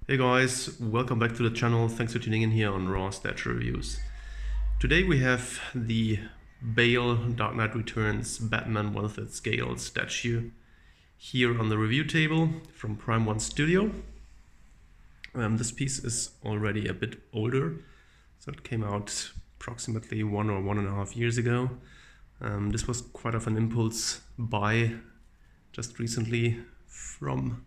Hey guys, welcome back to the channel. Thanks for tuning in here on Raw Statue Reviews. Today we have the Bale Dark Knight Returns Batman 1/3 scale statue here on the review table from Prime 1 Studio. This piece is already a bit older, so it came out approximately 1.5 years ago. This was quite of an impulse buy just recently from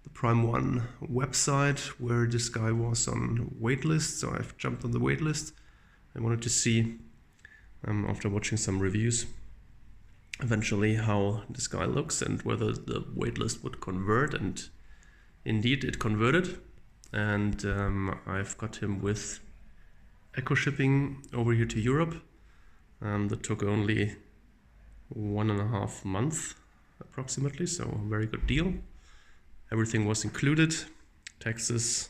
the Prime 1 website where this guy was on waitlist, so I've jumped on the waitlist. I wanted to see, after watching some reviews, eventually how this guy looks and whether the waitlist would convert, and indeed it converted. And I've got him with eco shipping over here to Europe. That took only 1.5 months approximately, so a very good deal. Everything was included, taxes,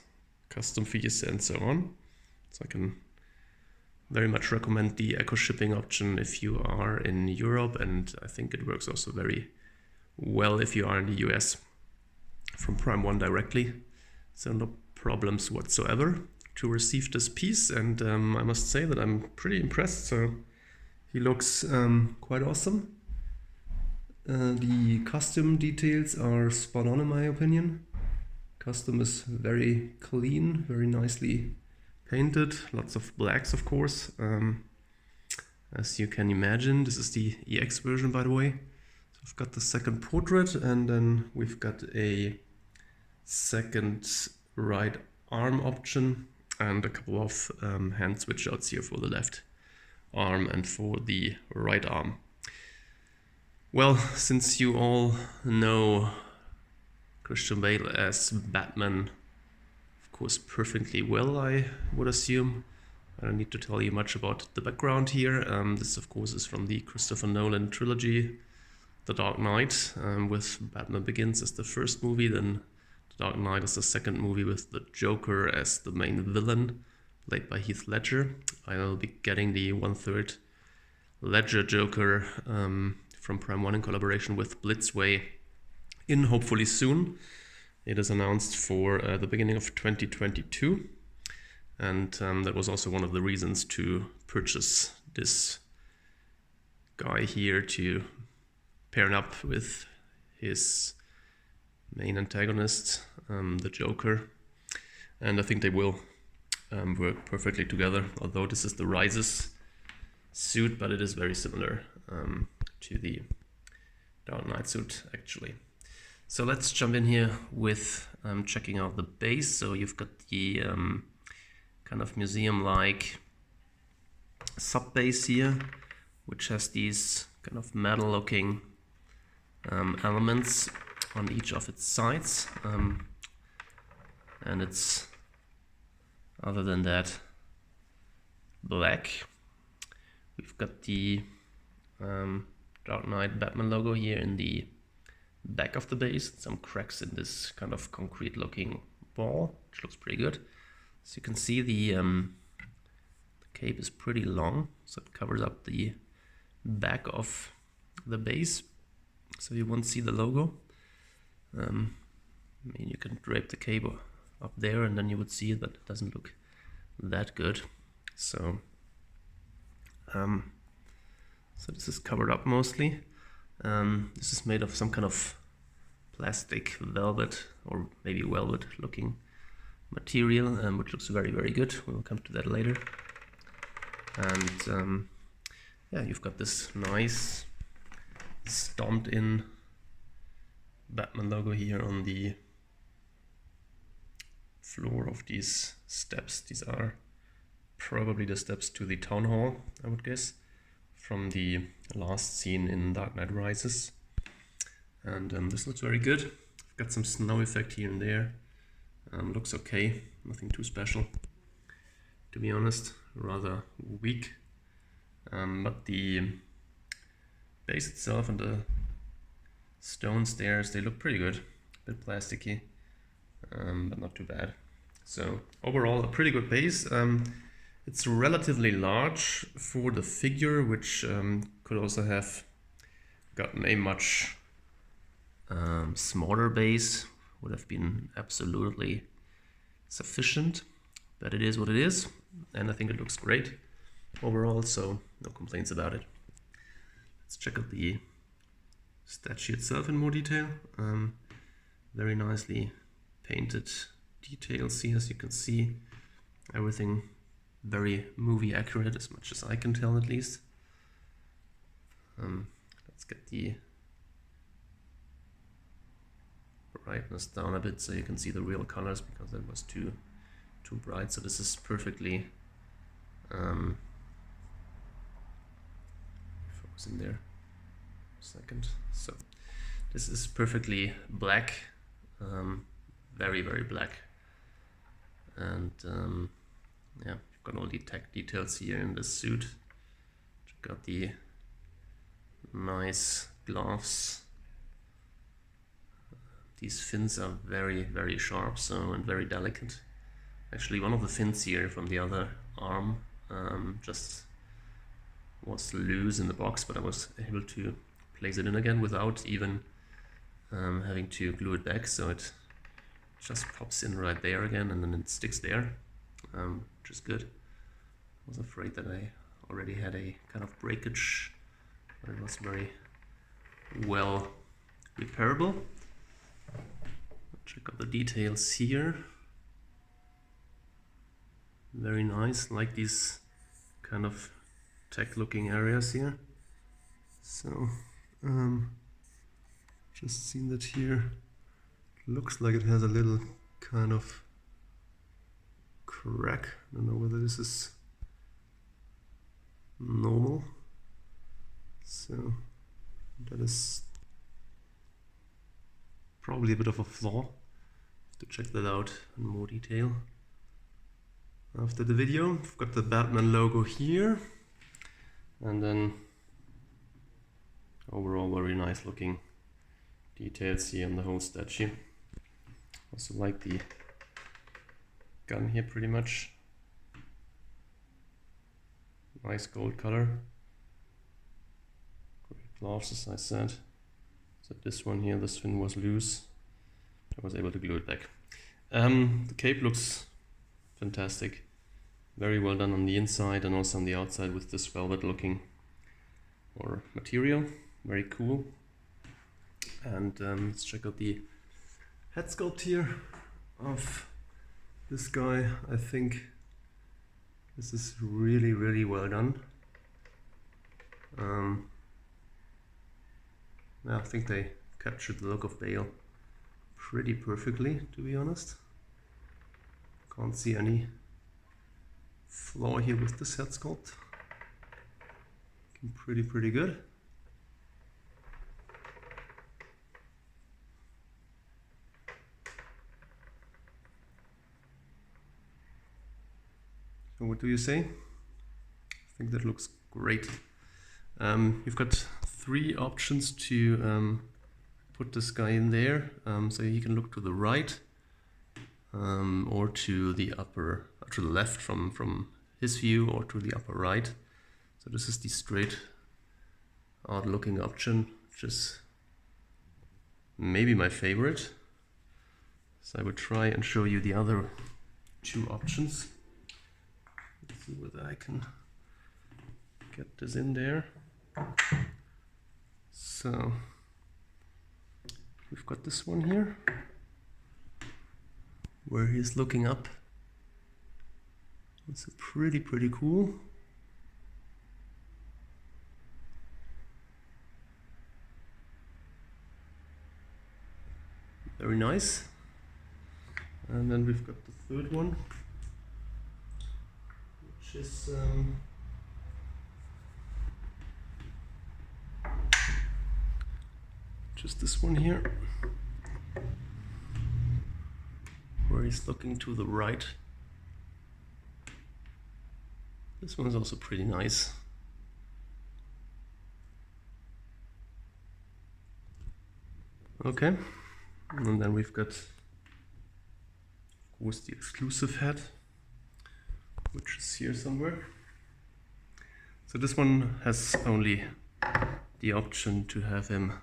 custom fees, and so on. So I can very much recommend the eco shipping option if you are in Europe, and I think it works also very well if you are in the US from Prime 1 directly. So no problems whatsoever to receive this piece, and I must say that I'm pretty impressed. So he looks quite awesome. The custom details are spot on in my opinion. Custom is very clean, very nicely painted, lots of blacks of course. As you can imagine, this is the EX version by the way. So we've got the second portrait, and then we've got a second right arm option and a couple of hand switch outs here for the left arm and for the right arm. Well, since you all know Christian Bale as Batman, of course, perfectly well, I would assume. I don't need to tell you much about the background here. This, of course, is from the Christopher Nolan trilogy, The Dark Knight, with Batman Begins as the first movie, then The Dark Knight as the second movie with the Joker as the main villain, played by Heath Ledger. I'll be getting the 1/3 Ledger Joker from Prime 1 in collaboration with Blitzway in hopefully soon. It is announced for the beginning of 2022, and that was also one of the reasons to purchase this guy here, to pair up with his main antagonist, the Joker, and I think they will work perfectly together, although this is the Rises suit, but it is very similar to the Dark Knight suit actually. So let's jump in here with checking out the base. So you've got the kind of museum-like sub base here, which has these kind of metal-looking elements on each of its sides, and it's, other than that, black. We've got the Dark Knight Batman logo here in the back of the base, some cracks in this kind of concrete looking wall, which looks pretty good. So you can see the cape is pretty long, so it covers up the back of the base, so you won't see the logo. I mean, you can drape the cape up there and then you would see it, but it doesn't look that good. So so this is covered up mostly. This is made of some kind of plastic velvet or maybe velvet looking material, which looks very, very good. We'll come to that later. And yeah, you've got this nice stomped in Batman logo here on the floor of these steps. These are probably the steps to the town hall, I would guess, from the last scene in Dark Knight Rises. And this looks very good. I've got some snow effect here and there. Looks okay, nothing too special, to be honest, rather weak. But the base itself and the stone stairs, they look pretty good. A bit plasticky, but not too bad. So overall, a pretty good base. It's relatively large for the figure, which could also have gotten a much smaller base. Would have been absolutely sufficient, but it is what it is, and I think it looks great overall, so no complaints about it. Let's check out the statue itself in more detail. Very nicely painted details here, as you can see. Everything very movie accurate, as much as I can tell at least. Let's get the brightness down a bit so you can see the real colors, because that was too bright. So this is perfectly focus in there a second. So this is perfectly black, very black, and yeah, you've got all the tech details here in the suit. Check out the nice gloves. These fins are very sharp, so, and very delicate. Actually, one of the fins here from the other arm just was loose in the box, but I was able to place it in again without even having to glue it back, so it just pops in right there again, and then it sticks there, which is good. I was afraid that I already had a kind of breakage, but it was very well repairable. Check out the details here. Very nice, like these kind of tech looking areas here. So just seen that here. Looks like it has a little kind of crack. I don't know whether this is normal. So that is probably a bit of a flaw. Have to check that out in more detail after the video. I've got the Batman logo here, and then overall very nice looking details here on the whole statue. Also like the gun here pretty much. Nice gold color. Great gloves, as I said. So this one here, this fin was loose. I was able to glue it back. The cape looks fantastic. Very well done on the inside and also on the outside with this velvet looking or material. Very cool. And let's check out the head sculpt here of this guy. I think this is really well done. I think they captured the look of Bale pretty perfectly, to be honest. Can't see any flaw here with this head sculpt. Looking pretty good. So what do you say? I think that looks great. You've got 3 options to put this guy in there, so he can look to the right or to the left from his view, or to the upper right. So this is the straight out looking option, which is maybe my favorite. So I would try and show you the other 2 options. Let's see whether I can get this in there. So we've got this one here where he's looking up. It's pretty cool. Very nice. And then we've got the third one, which is just this one here, where he's looking to the right. This one is also pretty nice. Okay, and then we've got, of course, the exclusive head, which is here somewhere. So this one has only the option to have him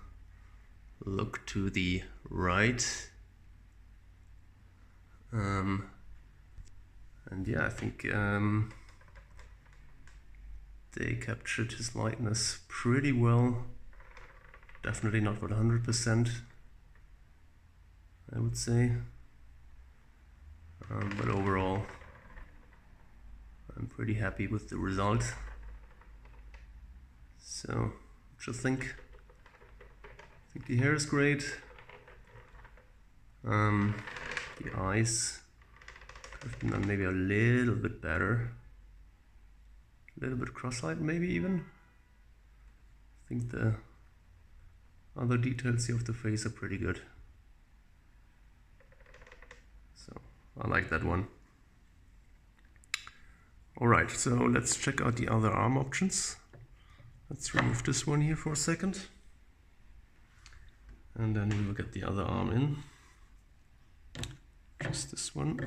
look to the right. And yeah, I think they captured his likeness pretty well. Definitely not 100%, I would say. But overall, I'm pretty happy with the result. So, what you think? I think the hair is great. The eyes could have been done maybe a little bit better. A little bit cross-eyed maybe even. I think the other details here of the face are pretty good. So I like that one. Alright, so let's check out the other arm options. Let's remove this one here for a second. And then we will get the other arm in. Just this one.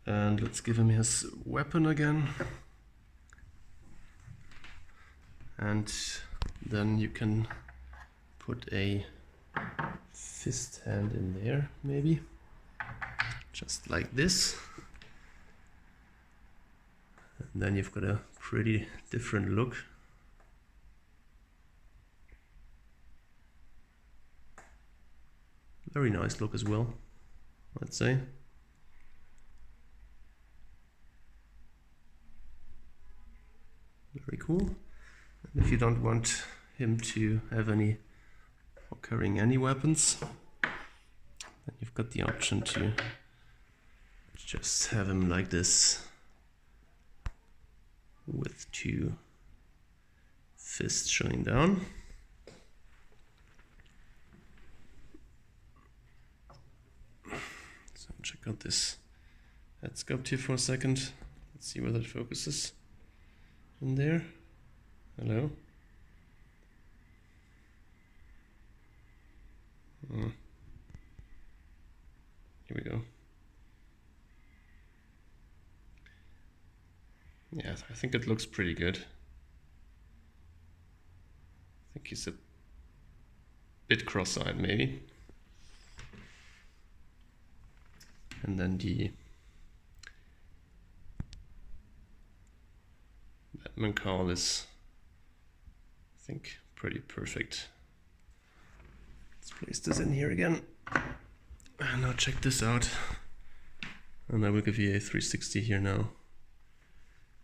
And let's give him his weapon again. And then you can put a fist hand in there, maybe. Just like this. And then you've got a pretty different look. Very nice look as well, I'd say. Very cool. And if you don't want him to have any or carrying any weapons, then you've got the option to just have him like this with two fists showing down. So check out this head sculpt here for a second. Let's see whether it focuses in there. Hello. Here we go. Yeah, I think it looks pretty good. I think he's a bit cross-eyed maybe. And then the Batman cowl is, I think, pretty perfect. Let's place this in here again. And now check this out. And I will give you a 360 here now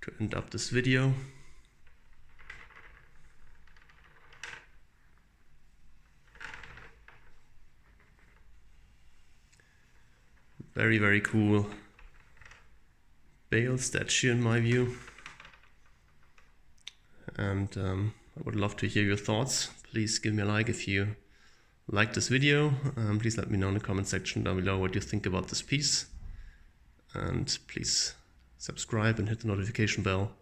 to end up this video. Very, very cool Bale statue in my view. And I would love to hear your thoughts. Please give me a like if you like this video. Please let me know in the comment section down below what you think about this piece. And please subscribe and hit the notification bell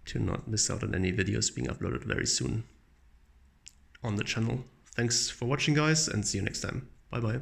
to not miss out on any videos being uploaded very soon on the channel. Thanks for watching, guys, and see you next time. Bye bye.